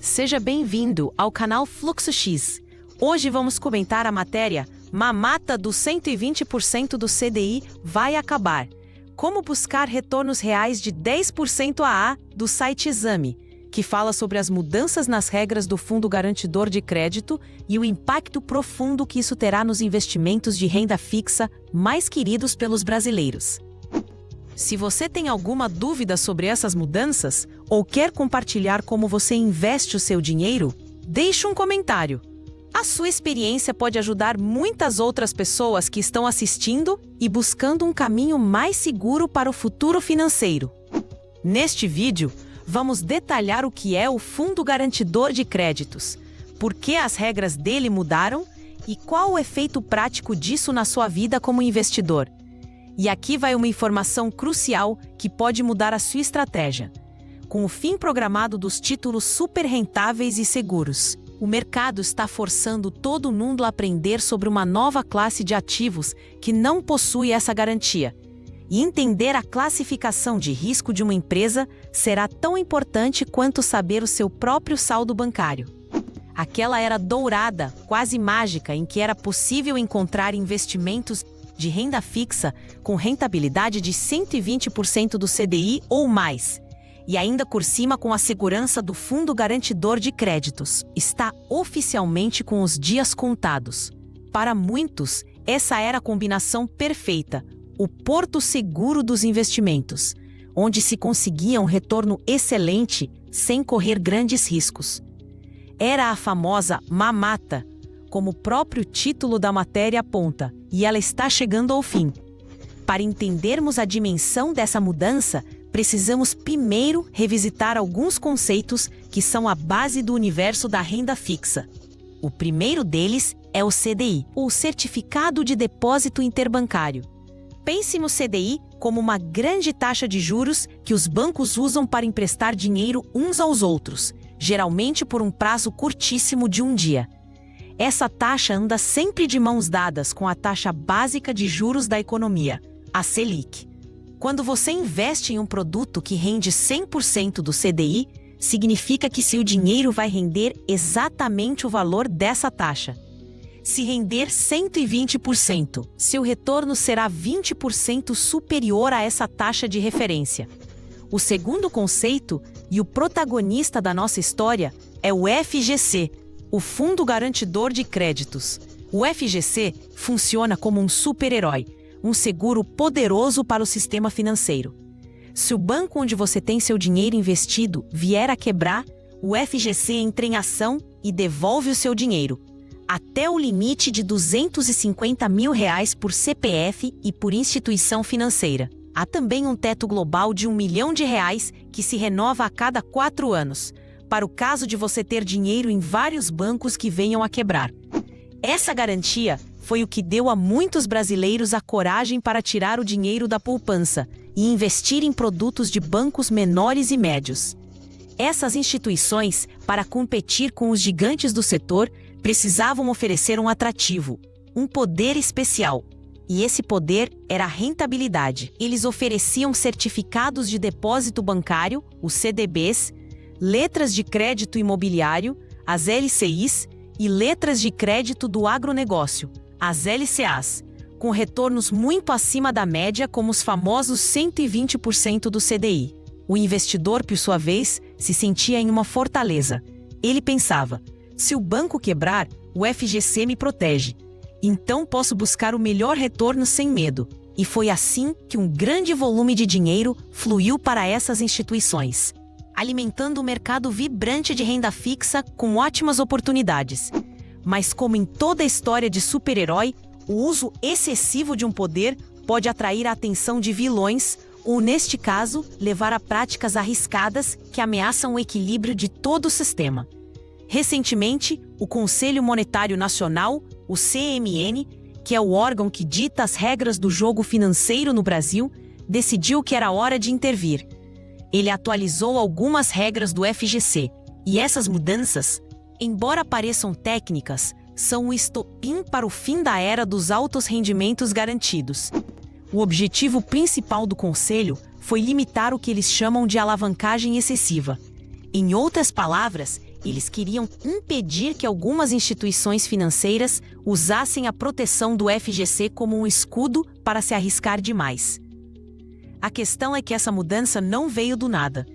Seja bem-vindo ao canal Fluxo X. Hoje vamos comentar a matéria Mamata dos 120% do CDI vai acabar. Como buscar retornos reais de 10% AA do site Exame, que fala sobre as mudanças nas regras do Fundo Garantidor de Crédito e o impacto profundo que isso terá nos investimentos de renda fixa mais queridos pelos brasileiros. Se você tem alguma dúvida sobre essas mudanças ou quer compartilhar como você investe o seu dinheiro, deixe um comentário. A sua experiência pode ajudar muitas outras pessoas que estão assistindo e buscando um caminho mais seguro para o futuro financeiro. Neste vídeo, vamos detalhar o que é o Fundo Garantidor de Créditos, por que as regras dele mudaram e qual o efeito prático disso na sua vida como investidor. E aqui vai uma informação crucial que pode mudar a sua estratégia. Com o fim programado dos títulos super rentáveis e seguros, o mercado está forçando todo mundo a aprender sobre uma nova classe de ativos que não possui essa garantia. E entender a classificação de risco de uma empresa será tão importante quanto saber o seu próprio saldo bancário. Aquela era dourada, quase mágica, em que era possível encontrar investimentos de renda fixa com rentabilidade de 120% do CDI ou mais, e ainda por cima com a segurança do Fundo Garantidor de Créditos, está oficialmente com os dias contados. Para muitos, essa era a combinação perfeita, o porto seguro dos investimentos, onde se conseguia um retorno excelente sem correr grandes riscos. Era a famosa mamata, como o próprio título da matéria aponta, e ela está chegando ao fim. Para entendermos a dimensão dessa mudança, precisamos primeiro revisitar alguns conceitos que são a base do universo da renda fixa. O primeiro deles é o CDI, ou Certificado de Depósito Interbancário. Pense no CDI como uma grande taxa de juros que os bancos usam para emprestar dinheiro uns aos outros, geralmente por um prazo curtíssimo de um dia. Essa taxa anda sempre de mãos dadas com a taxa básica de juros da economia, a Selic. Quando você investe em um produto que rende 100% do CDI, significa que seu dinheiro vai render exatamente o valor dessa taxa. Se render 120%, seu retorno será 20% superior a essa taxa de referência. O segundo conceito, e o protagonista da nossa história, é o FGC, o Fundo Garantidor de Créditos. O FGC funciona como um super-herói, um seguro poderoso para o sistema financeiro. Se o banco onde você tem seu dinheiro investido vier a quebrar, o FGC entra em ação e devolve o seu dinheiro, até o limite de R$250 mil por CPF e por instituição financeira. Há também um teto global de R$1 milhão que se renova a cada 4 anos, para o caso de você ter dinheiro em vários bancos que venham a quebrar. Essa garantia foi o que deu a muitos brasileiros a coragem para tirar o dinheiro da poupança e investir em produtos de bancos menores e médios. Essas instituições, para competir com os gigantes do setor, precisavam oferecer um atrativo, um poder especial. E esse poder era a rentabilidade. Eles ofereciam certificados de depósito bancário, os CDBs, letras de crédito imobiliário, as LCIs, e letras de crédito do agronegócio, as LCAs, com retornos muito acima da média, como os famosos 120% do CDI. O investidor, por sua vez, se sentia em uma fortaleza. Ele pensava: se o banco quebrar, o FGC me protege. Então posso buscar o melhor retorno sem medo. E foi assim que um grande volume de dinheiro fluiu para essas instituições, alimentando um mercado vibrante de renda fixa com ótimas oportunidades. Mas como em toda a história de super-herói, o uso excessivo de um poder pode atrair a atenção de vilões ou, neste caso, levar a práticas arriscadas que ameaçam o equilíbrio de todo o sistema. Recentemente, o Conselho Monetário Nacional, o CMN, que é o órgão que dita as regras do jogo financeiro no Brasil, decidiu que era hora de intervir. Ele atualizou algumas regras do FGC, e essas mudanças, embora pareçam técnicas, são o estopim para o fim da era dos altos rendimentos garantidos. O objetivo principal do Conselho foi limitar o que eles chamam de alavancagem excessiva. Em outras palavras, Eles queriam impedir que algumas instituições financeiras usassem a proteção do FGC como um escudo para se arriscar demais. A questão é que essa mudança não veio do nada.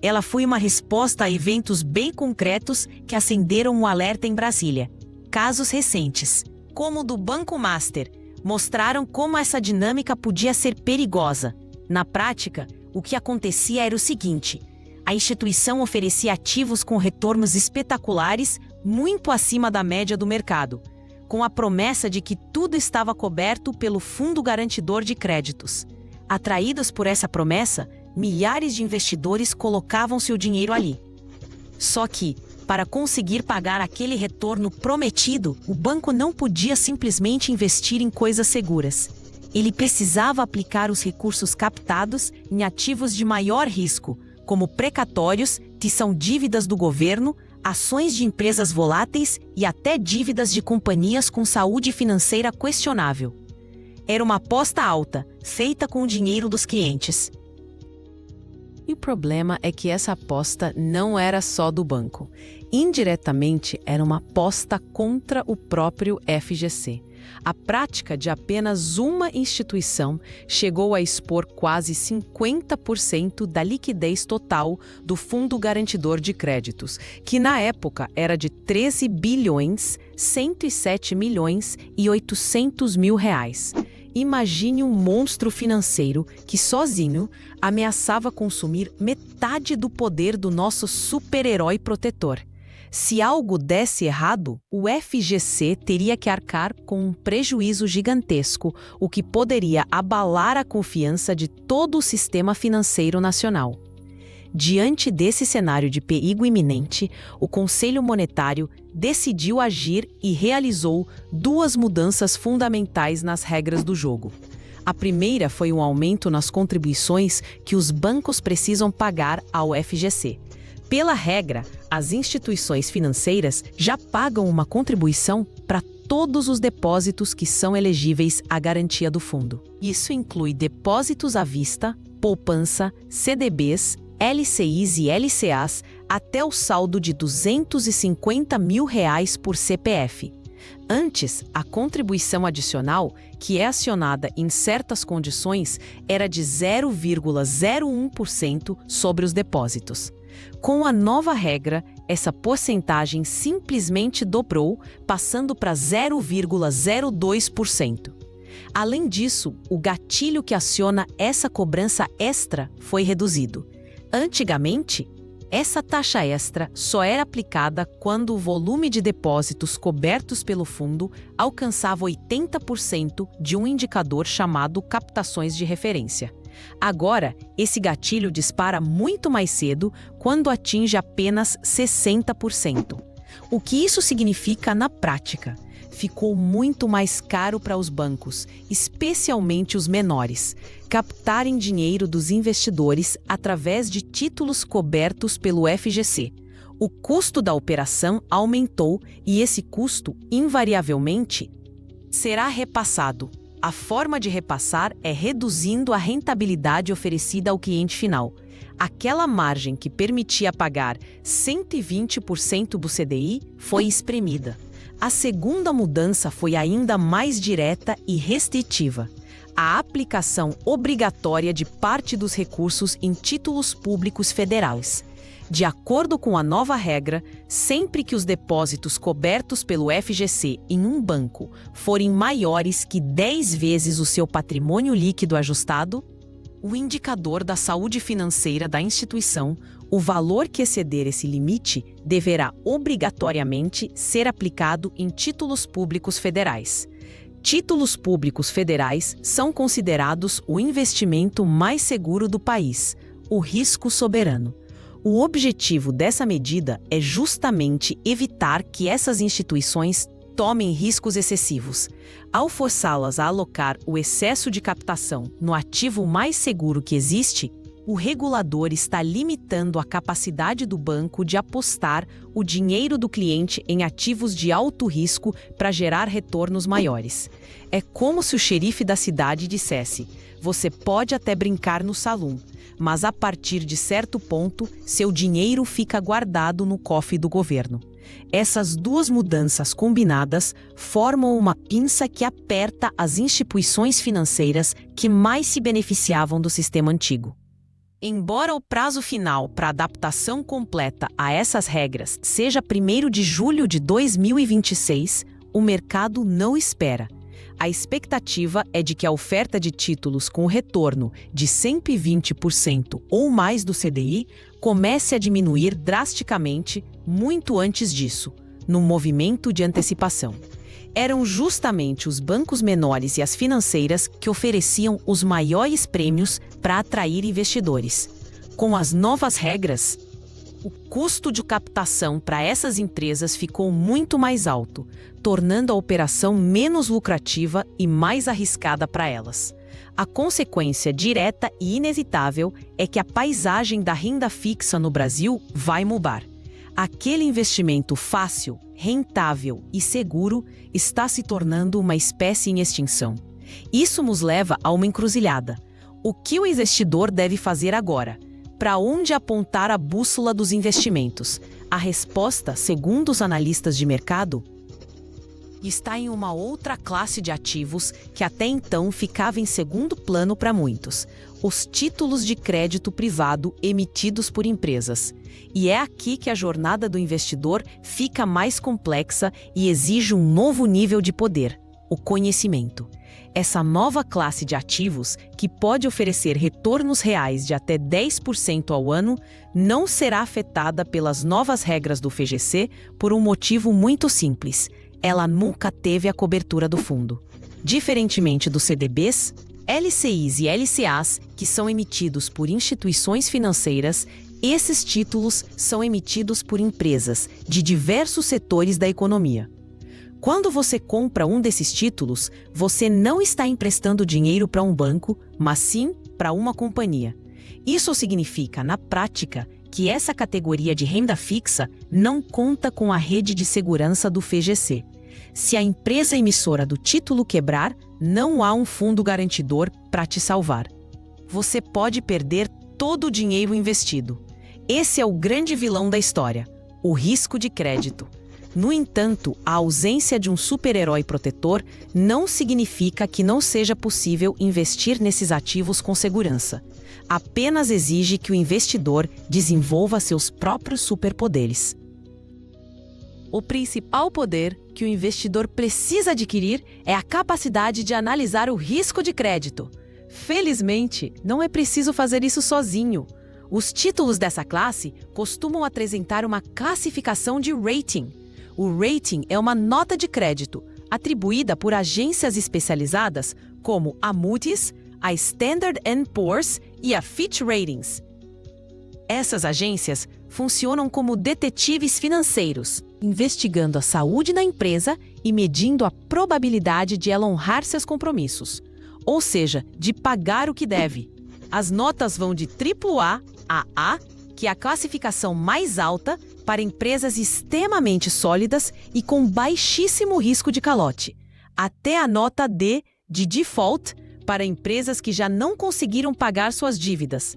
Ela foi uma resposta a eventos bem concretos que acenderam um alerta em Brasília. Casos recentes, como o do Banco Master, mostraram como essa dinâmica podia ser perigosa. Na prática, o que acontecia era o seguinte: a instituição oferecia ativos com retornos espetaculares, muito acima da média do mercado, com a promessa de que tudo estava coberto pelo Fundo Garantidor de Créditos. Atraídos por essa promessa, milhares de investidores colocavam seu dinheiro ali. Só que, para conseguir pagar aquele retorno prometido, o banco não podia simplesmente investir em coisas seguras. Ele precisava aplicar os recursos captados em ativos de maior risco, como precatórios, que são dívidas do governo, ações de empresas voláteis e até dívidas de companhias com saúde financeira questionável. Era uma aposta alta, feita com o dinheiro dos clientes. E o problema é que essa aposta não era só do banco. Indiretamente, era uma aposta contra o próprio FGC. A prática de apenas uma instituição chegou a expor quase 50% da liquidez total do Fundo Garantidor de Créditos, que na época era de 13 bilhões, 107 milhões e 800 mil reais. Imagine um monstro financeiro que, sozinho, ameaçava consumir metade do poder do nosso super-herói protetor. Se algo desse errado, o FGC teria que arcar com um prejuízo gigantesco, o que poderia abalar a confiança de todo o sistema financeiro nacional. Diante desse cenário de perigo iminente, o Conselho Monetário decidiu agir e realizou duas mudanças fundamentais nas regras do jogo. A primeira foi um aumento nas contribuições que os bancos precisam pagar ao FGC. Pela regra, as instituições financeiras já pagam uma contribuição para todos os depósitos que são elegíveis à garantia do fundo. Isso inclui depósitos à vista, poupança, CDBs, LCIs e LCAs até o saldo de R$ 250 mil por CPF. Antes, a contribuição adicional, que é acionada em certas condições, era de 0,01% sobre os depósitos. Com a nova regra, essa porcentagem simplesmente dobrou, passando para 0,02%. Além disso, o gatilho que aciona essa cobrança extra foi reduzido. Antigamente, essa taxa extra só era aplicada quando o volume de depósitos cobertos pelo fundo alcançava 80% de um indicador chamado captações de referência. Agora, esse gatilho dispara muito mais cedo quando atinge apenas 60%. O que isso significa na prática? Ficou muito mais caro para os bancos, especialmente os menores, captarem dinheiro dos investidores através de títulos cobertos pelo FGC. O custo da operação aumentou e esse custo, invariavelmente, será repassado. A forma de repassar é reduzindo a rentabilidade oferecida ao cliente final. Aquela margem que permitia pagar 120% do CDI foi espremida. A segunda mudança foi ainda mais direta e restritiva: a aplicação obrigatória de parte dos recursos em títulos públicos federais. De acordo com a nova regra, sempre que os depósitos cobertos pelo FGC em um banco forem maiores que 10 vezes o seu patrimônio líquido ajustado, o indicador da saúde financeira da instituição, o valor que exceder esse limite, deverá obrigatoriamente ser aplicado em títulos públicos federais. Títulos públicos federais são considerados o investimento mais seguro do país, o risco soberano. O objetivo dessa medida é justamente evitar que essas instituições tomem riscos excessivos. Ao forçá-las a alocar o excesso de captação no ativo mais seguro que existe, O regulador está limitando a capacidade do banco de apostar o dinheiro do cliente em ativos de alto risco para gerar retornos maiores. É como se o xerife da cidade dissesse: você pode até brincar no salão, mas a partir de certo ponto, seu dinheiro fica guardado no cofre do governo. Essas duas mudanças combinadas formam uma pinça que aperta as instituições financeiras que mais se beneficiavam do sistema antigo. Embora o prazo final para adaptação completa a essas regras seja 1º de julho de 2026, o mercado não espera. A expectativa é de que a oferta de títulos com retorno de 120% ou mais do CDI comece a diminuir drasticamente muito antes disso, no movimento de antecipação. Eram justamente os bancos menores e as financeiras que ofereciam os maiores prêmios para atrair investidores. Com as novas regras, o custo de captação para essas empresas ficou muito mais alto, tornando a operação menos lucrativa e mais arriscada para elas. A consequência direta e inevitável é que a paisagem da renda fixa no Brasil vai mudar. Aquele investimento fácil, rentável e seguro está se tornando uma espécie em extinção. Isso nos leva a uma encruzilhada. O que o investidor deve fazer agora? Para onde apontar a bússola dos investimentos? A resposta, segundo os analistas de mercado, está em uma outra classe de ativos que até então ficava em segundo plano para muitos: os títulos de crédito privado emitidos por empresas. E é aqui que a jornada do investidor fica mais complexa e exige um novo nível de poder: o conhecimento. Essa nova classe de ativos, que pode oferecer retornos reais de até 10% ao ano, não será afetada pelas novas regras do FGC por um motivo muito simples: ela nunca teve a cobertura do fundo. Diferentemente dos CDBs, LCIs e LCAs, que são emitidos por instituições financeiras, esses títulos são emitidos por empresas de diversos setores da economia. Quando você compra um desses títulos, você não está emprestando dinheiro para um banco, mas sim para uma companhia. Isso significa, na prática, que essa categoria de renda fixa não conta com a rede de segurança do FGC. Se a empresa emissora do título quebrar, não há um fundo garantidor para te salvar. Você pode perder todo o dinheiro investido. Esse é o grande vilão da história: o risco de crédito. No entanto, a ausência de um super-herói protetor não significa que não seja possível investir nesses ativos com segurança. Apenas exige que o investidor desenvolva seus próprios superpoderes. O principal poder que o investidor precisa adquirir é a capacidade de analisar o risco de crédito. Felizmente, não é preciso fazer isso sozinho. Os títulos dessa classe costumam apresentar uma classificação de rating. O rating é uma nota de crédito atribuída por agências especializadas como a Moody's, a Standard & Poor's e a Fitch Ratings. Essas agências funcionam como detetives financeiros, investigando a saúde da empresa e medindo a probabilidade de ela honrar seus compromissos, ou seja, de pagar o que deve. As notas vão de AAA a A, que é a classificação mais alta, para empresas extremamente sólidas e com baixíssimo risco de calote, até a nota D, de default, para empresas que já não conseguiram pagar suas dívidas.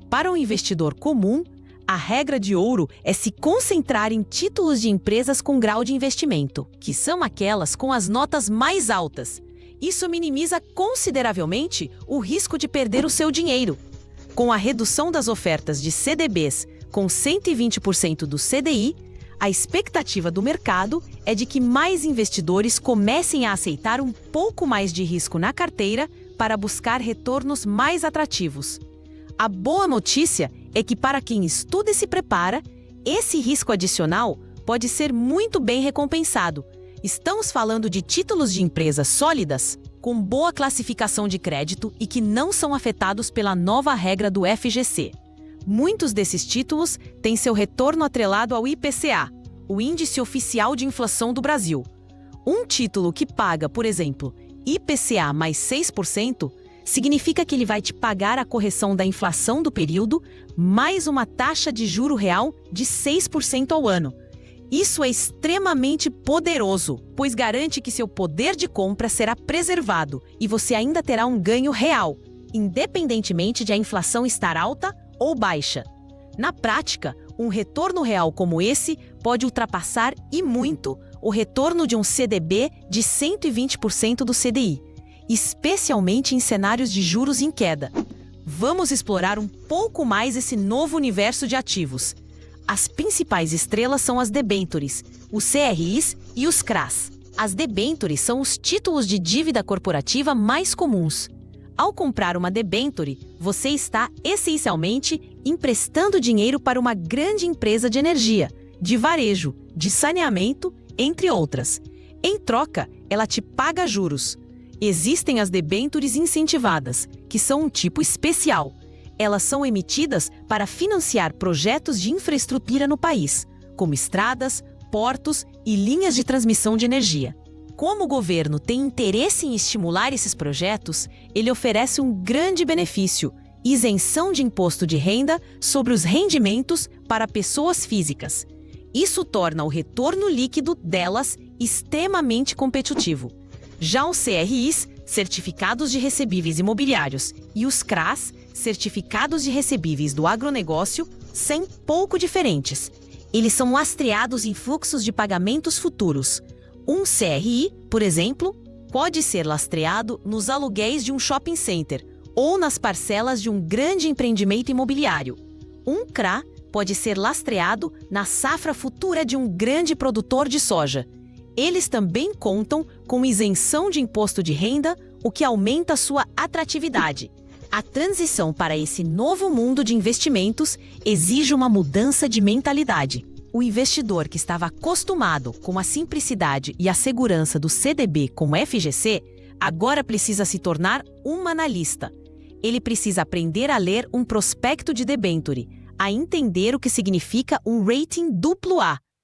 Para um investidor comum, a regra de ouro é se concentrar em títulos de empresas com grau de investimento, que são aquelas com as notas mais altas. Isso minimiza consideravelmente o risco de perder o seu dinheiro. Com a redução das ofertas de CDBs com 120% do CDI, a expectativa do mercado é de que mais investidores comecem a aceitar um pouco mais de risco na carteira para buscar retornos mais atrativos. A boa notícia é que, para quem estuda e se prepara, esse risco adicional pode ser muito bem recompensado. Estamos falando de títulos de empresas sólidas, com boa classificação de crédito e que não são afetados pela nova regra do FGC. Muitos desses títulos têm seu retorno atrelado ao IPCA, o Índice Oficial de Inflação do Brasil. Um título que paga, por exemplo, IPCA mais 6%, Significa que ele vai te pagar a correção da inflação do período, mais uma taxa de juro real de 6% ao ano. Isso é extremamente poderoso, pois garante que seu poder de compra será preservado e você ainda terá um ganho real, independentemente de a inflação estar alta ou baixa. Na prática, um retorno real como esse pode ultrapassar e muito o retorno de um CDB de 120% do CDI, especialmente em cenários de juros em queda. Vamos explorar um pouco mais esse novo universo de ativos. As principais estrelas são as debêntures, os CRIs e os CRAs. As debêntures são os títulos de dívida corporativa mais comuns. Ao comprar uma debênture, você está essencialmente emprestando dinheiro para uma grande empresa de energia, de varejo, de saneamento, entre outras. Em troca, ela te paga juros. Existem as debêntures incentivadas, que são um tipo especial. Elas são emitidas para financiar projetos de infraestrutura no país, como estradas, portos e linhas de transmissão de energia. Como o governo tem interesse em estimular esses projetos, ele oferece um grande benefício: isenção de imposto de renda sobre os rendimentos para pessoas físicas. Isso torna o retorno líquido delas extremamente competitivo. Já os CRIs, certificados de recebíveis imobiliários, e os CRAs, certificados de recebíveis do agronegócio, são pouco diferentes. Eles são lastreados em fluxos de pagamentos futuros. Um CRI, por exemplo, pode ser lastreado nos aluguéis de um shopping center ou nas parcelas de um grande empreendimento imobiliário. Um CRA pode ser lastreado na safra futura de um grande produtor de soja. Eles também contam com isenção de imposto de renda, o que aumenta sua atratividade. A transição para esse novo mundo de investimentos exige uma mudança de mentalidade. O investidor que estava acostumado com a simplicidade e a segurança do CDB como FGC, agora precisa se tornar um analista. Ele precisa aprender a ler um prospecto de debênture, a entender o que significa um rating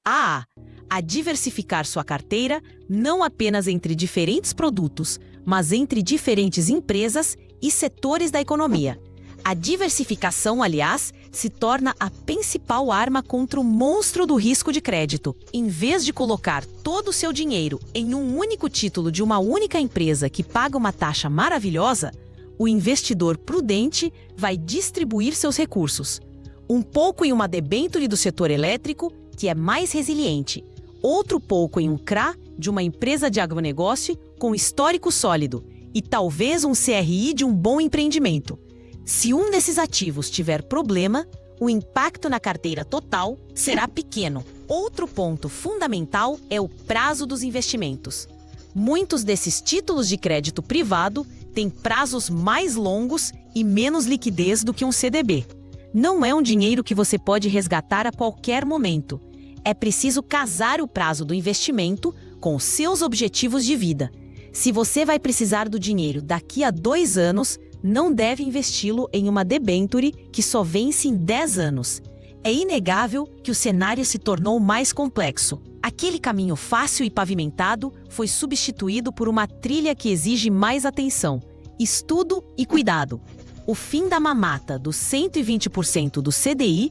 AA, a diversificar sua carteira não apenas entre diferentes produtos, mas entre diferentes empresas e setores da economia. A diversificação, aliás, se torna a principal arma contra o monstro do risco de crédito. Em vez de colocar todo o seu dinheiro em um único título de uma única empresa que paga uma taxa maravilhosa, o investidor prudente vai distribuir seus recursos. Um pouco em uma debênture do setor elétrico, que é mais resiliente. Outro pouco em um CRA de uma empresa de agronegócio com histórico sólido. E talvez um CRI de um bom empreendimento. Se um desses ativos tiver problema, o impacto na carteira total será pequeno. Outro ponto fundamental é o prazo dos investimentos. Muitos desses títulos de crédito privado têm prazos mais longos e menos liquidez do que um CDB. Não é um dinheiro que você pode resgatar a qualquer momento. É preciso casar o prazo do investimento com os seus objetivos de vida. Se você vai precisar do dinheiro daqui a 2 anos, não deve investi-lo em uma debênture que só vence em 10 anos. É inegável que o cenário se tornou mais complexo. Aquele caminho fácil e pavimentado foi substituído por uma trilha que exige mais atenção, estudo e cuidado. O fim da mamata dos 120% do CDI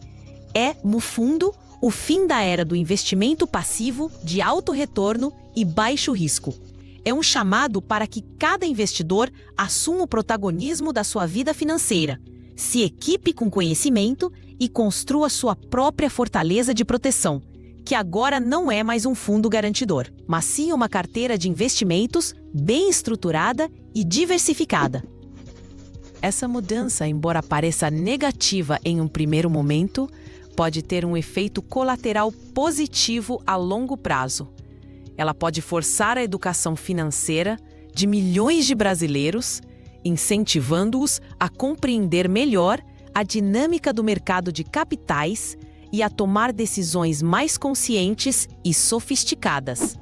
é, no fundo, o fim da era do investimento passivo de alto retorno e baixo risco. É um chamado para que cada investidor assuma o protagonismo da sua vida financeira, se equipe com conhecimento e construa sua própria fortaleza de proteção, que agora não é mais um fundo garantidor, mas sim uma carteira de investimentos bem estruturada e diversificada. Essa mudança, embora pareça negativa em um primeiro momento, pode ter um efeito colateral positivo a longo prazo. Ela pode forçar a educação financeira de milhões de brasileiros, incentivando-os a compreender melhor a dinâmica do mercado de capitais e a tomar decisões mais conscientes e sofisticadas.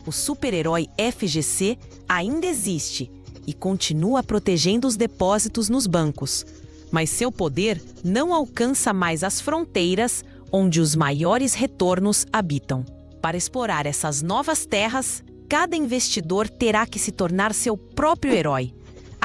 O super-herói FGC ainda existe e continua protegendo os depósitos nos bancos, mas seu poder não alcança mais as fronteiras onde os maiores retornos habitam. Para explorar essas novas terras, cada investidor terá que se tornar seu próprio herói.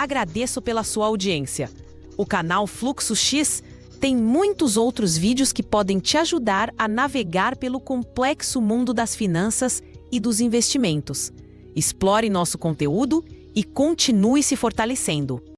agradeço pela sua audiência. O canal Fluxo X tem muitos outros vídeos que podem te ajudar a navegar pelo complexo mundo das finanças e dos investimentos. Explore nosso conteúdo e continue se fortalecendo.